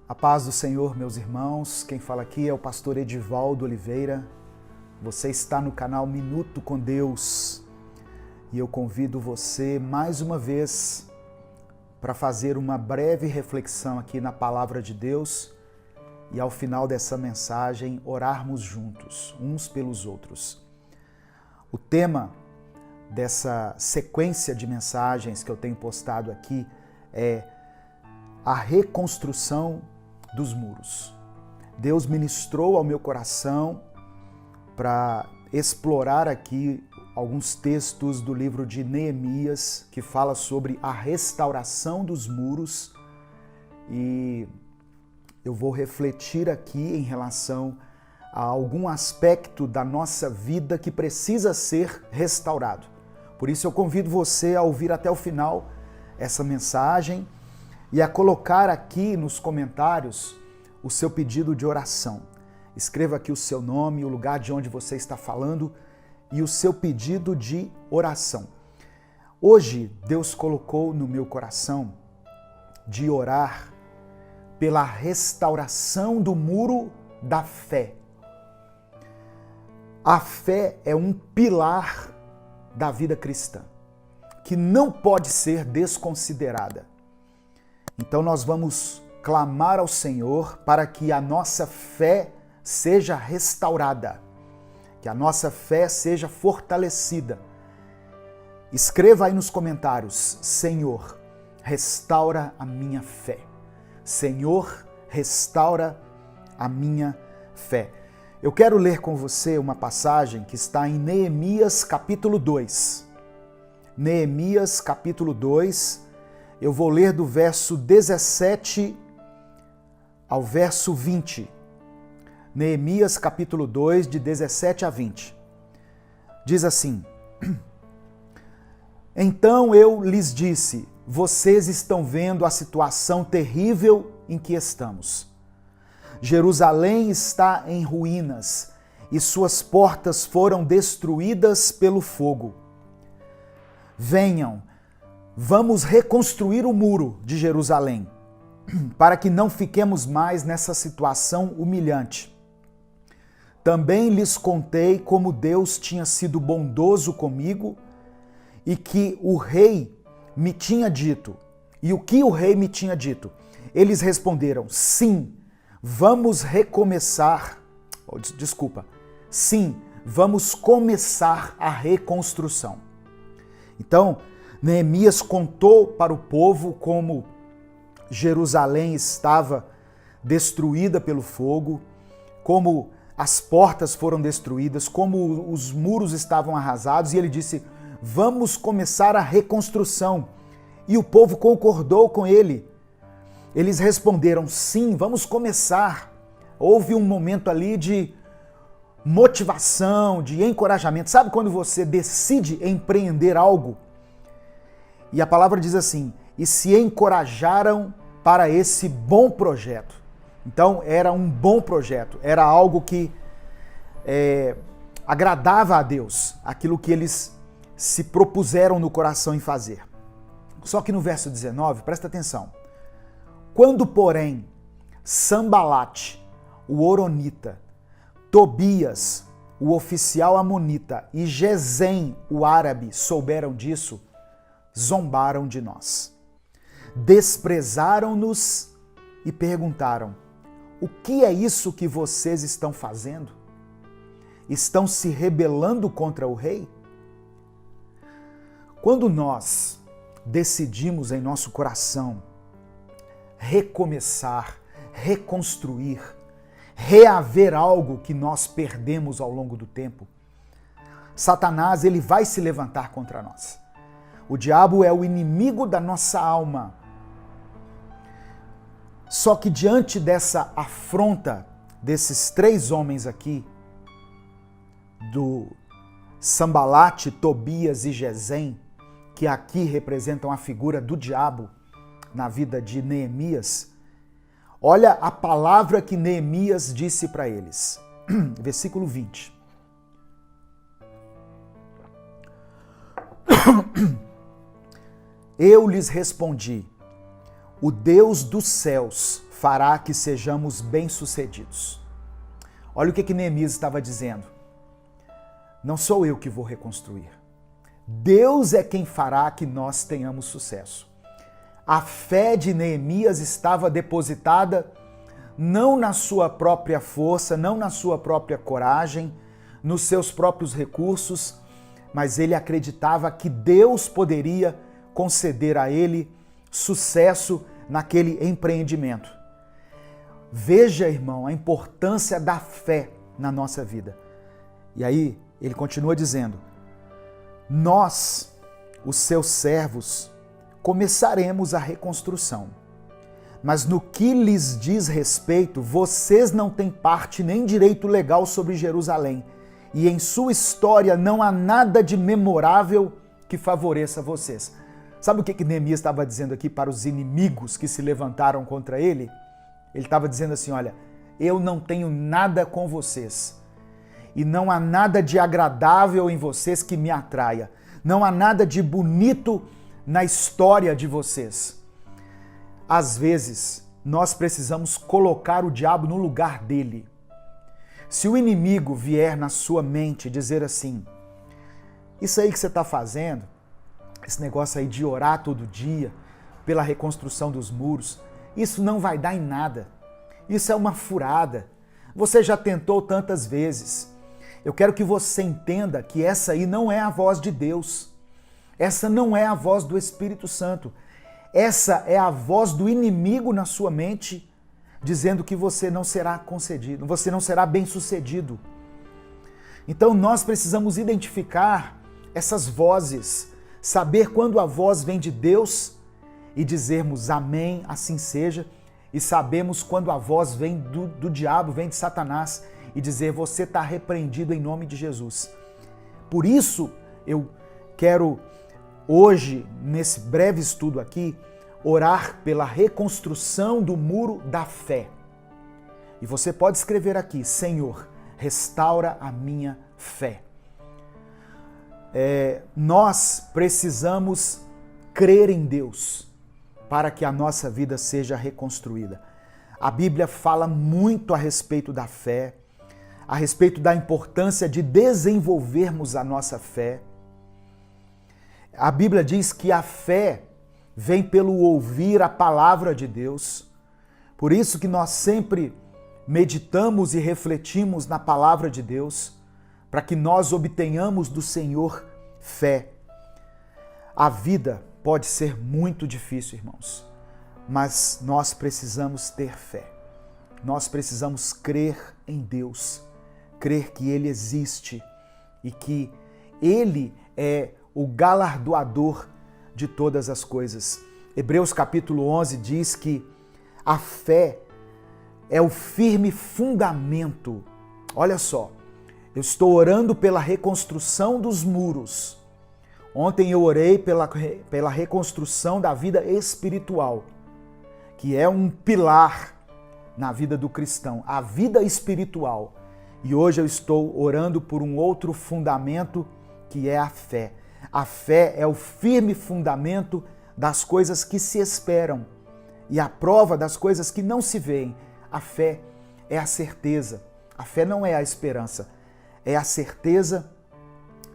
A paz do Senhor, meus irmãos. Quem fala aqui é o pastor Edivaldo Oliveira. Você está no canal Minuto com Deus e eu convido você mais uma vez para fazer uma breve reflexão aqui na Palavra de Deus e ao final dessa mensagem orarmos juntos, uns pelos outros. O tema dessa sequência de mensagens que eu tenho postado aqui é a reconstrução dos muros. Deus ministrou ao meu coração para explorar aqui alguns textos do livro de Neemias que fala sobre a restauração dos muros e eu vou refletir aqui em relação a algum aspecto da nossa vida que precisa ser restaurado. Por isso eu convido você a ouvir até o final essa mensagem e a colocar aqui nos comentários o seu pedido de oração. Escreva aqui o seu nome, o lugar de onde você está falando e o seu pedido de oração. Hoje, Deus colocou no meu coração de orar pela restauração do muro da fé. A fé é um pilar da vida cristã, que não pode ser desconsiderada. Então nós vamos clamar ao Senhor para que a nossa fé seja restaurada, que a nossa fé seja fortalecida. Escreva aí nos comentários: Senhor, restaura a minha fé. Senhor, restaura a minha fé. Eu quero ler com você uma passagem que está em Neemias capítulo 2. Neemias capítulo 2. Eu vou ler do verso 17 ao verso 20. Neemias capítulo 2, de 17 a 20. Diz assim: Então eu lhes disse, vocês estão vendo a situação terrível em que estamos. Jerusalém está em ruínas e suas portas foram destruídas pelo fogo. Venham, vamos reconstruir o muro de Jerusalém, para que não fiquemos mais nessa situação humilhante. Também lhes contei como Deus tinha sido bondoso comigo e que o rei me tinha dito. E o que o rei me tinha dito? Eles responderam: sim, vamos recomeçar. Sim, vamos começar a reconstrução. Então, Neemias contou para o povo como Jerusalém estava destruída pelo fogo, como as portas foram destruídas, como os muros estavam arrasados, e ele disse: vamos começar a reconstrução. E o povo concordou com ele. Eles responderam: sim, vamos começar. Houve um momento ali de motivação, de encorajamento. Sabe quando você decide empreender algo? E a palavra diz assim: e se encorajaram para esse bom projeto. Então era um bom projeto, era algo que agradava a Deus, aquilo que eles se propuseram no coração em fazer. Só que no verso 19, presta atenção. Quando, porém, Sambalate, o horonita, Tobias, o oficial amonita, e Gesem, o árabe, souberam disso, zombaram de nós. Desprezaram-nos e perguntaram: o que é isso que vocês estão fazendo? Estão se rebelando contra o rei? Quando nós decidimos em nosso coração recomeçar, reconstruir, reaver algo que nós perdemos ao longo do tempo, Satanás ele vai se levantar contra nós. O diabo é o inimigo da nossa alma. Só que diante dessa afronta desses três homens aqui, do Sambalate, Tobias e Gesem, que aqui representam a figura do diabo na vida de Neemias, olha a palavra que Neemias disse para eles. Versículo 20. Eu lhes respondi: o Deus dos céus fará que sejamos bem-sucedidos. Olha o que Neemias estava dizendo. Não sou eu que vou reconstruir. Deus é quem fará que nós tenhamos sucesso. A fé de Neemias estava depositada não na sua própria força, não na sua própria coragem, nos seus próprios recursos, mas ele acreditava que Deus poderia conceder a ele sucesso naquele empreendimento. Veja, irmão, a importância da fé na nossa vida. E aí, ele continua dizendo: nós, os seus servos, começaremos a reconstrução. Mas no que lhes diz respeito, vocês não têm parte nem direito legal sobre Jerusalém. E em sua história não há nada de memorável que favoreça vocês. Sabe o que Neemias estava dizendo aqui para os inimigos que se levantaram contra ele? Ele estava dizendo assim: olha, eu não tenho nada com vocês. E não há nada de agradável em vocês que me atraia. Não há nada de bonito na história de vocês. Às vezes, nós precisamos colocar o diabo no lugar dele. Se o inimigo vier na sua mente dizer assim: isso aí que você está fazendo, esse negócio aí de orar todo dia pela reconstrução dos muros, isso não vai dar em nada. Isso é uma furada. Você já tentou tantas vezes. Eu quero que você entenda que essa aí não é a voz de Deus. Essa não é a voz do Espírito Santo. Essa é a voz do inimigo na sua mente, dizendo que você não será concedido, você não será bem-sucedido. Então nós precisamos identificar essas vozes, saber quando a voz vem de Deus e dizermos amém, assim seja, e sabemos quando a voz vem do diabo, vem de Satanás, e dizer você está repreendido em nome de Jesus. Por isso eu quero hoje, nesse breve estudo aqui, orar pela reconstrução do muro da fé. E você pode escrever aqui: Senhor, restaura a minha fé. Nós precisamos crer em Deus para que a nossa vida seja reconstruída. A Bíblia fala muito a respeito da fé, a respeito da importância de desenvolvermos a nossa fé. A Bíblia diz que a fé vem pelo ouvir a palavra de Deus. Por isso que nós sempre meditamos e refletimos na palavra de Deus, para que nós obtenhamos do Senhor fé. A vida pode ser muito difícil, irmãos, mas nós precisamos ter fé. Nós precisamos crer em Deus, crer que Ele existe e que Ele é o galardoador de todas as coisas. Hebreus capítulo 11 diz que a fé é o firme fundamento. Olha só, eu estou orando pela reconstrução dos muros. Ontem eu orei pela reconstrução da vida espiritual, que é um pilar na vida do cristão, a vida espiritual. E hoje eu estou orando por um outro fundamento, que é a fé. A fé é o firme fundamento das coisas que se esperam e a prova das coisas que não se veem. A fé é a certeza. A fé não é a esperança. É a certeza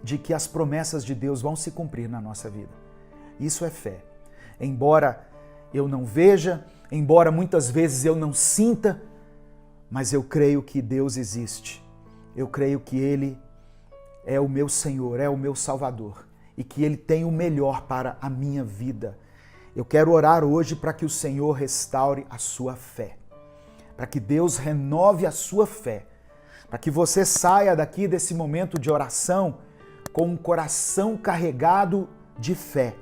de que as promessas de Deus vão se cumprir na nossa vida. Isso é fé. Embora eu não veja, embora muitas vezes eu não sinta, mas eu creio que Deus existe. Eu creio que Ele é o meu Senhor, é o meu Salvador e que Ele tem o melhor para a minha vida. Eu quero orar hoje para que o Senhor restaure a sua fé, para que Deus renove a sua fé, para que você saia daqui desse momento de oração com um coração carregado de fé.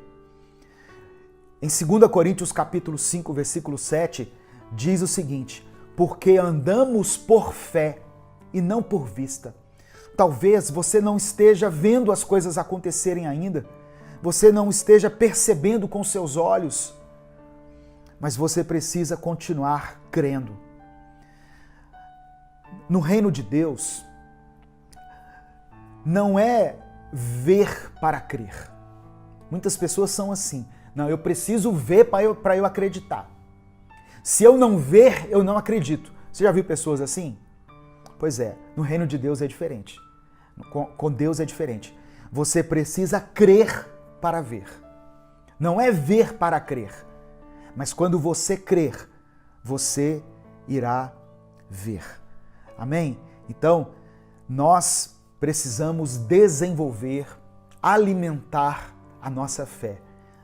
Em 2 Coríntios capítulo 5, versículo 7, diz o seguinte: porque andamos por fé e não por vista. Talvez você não esteja vendo as coisas acontecerem ainda, você não esteja percebendo com seus olhos, mas você precisa continuar crendo. No reino de Deus, não é ver para crer. Muitas pessoas são assim. Não, eu preciso ver para eu acreditar. Se eu não ver, eu não acredito. Você já viu pessoas assim? Pois é, no reino de Deus é diferente. Com Deus é diferente. Você precisa crer para ver. Não é ver para crer. Mas quando você crer, você irá ver. Amém? Então, nós precisamos desenvolver, alimentar a nossa fé.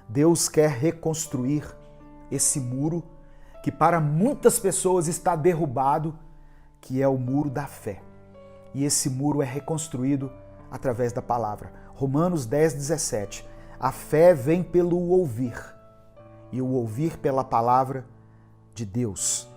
Deus quer reconstruir esse muro que para muitas pessoas está derrubado, que é o muro da fé. E esse muro é reconstruído através da palavra. Romanos 10:17. A fé vem pelo ouvir, e o ouvir pela palavra de Deus.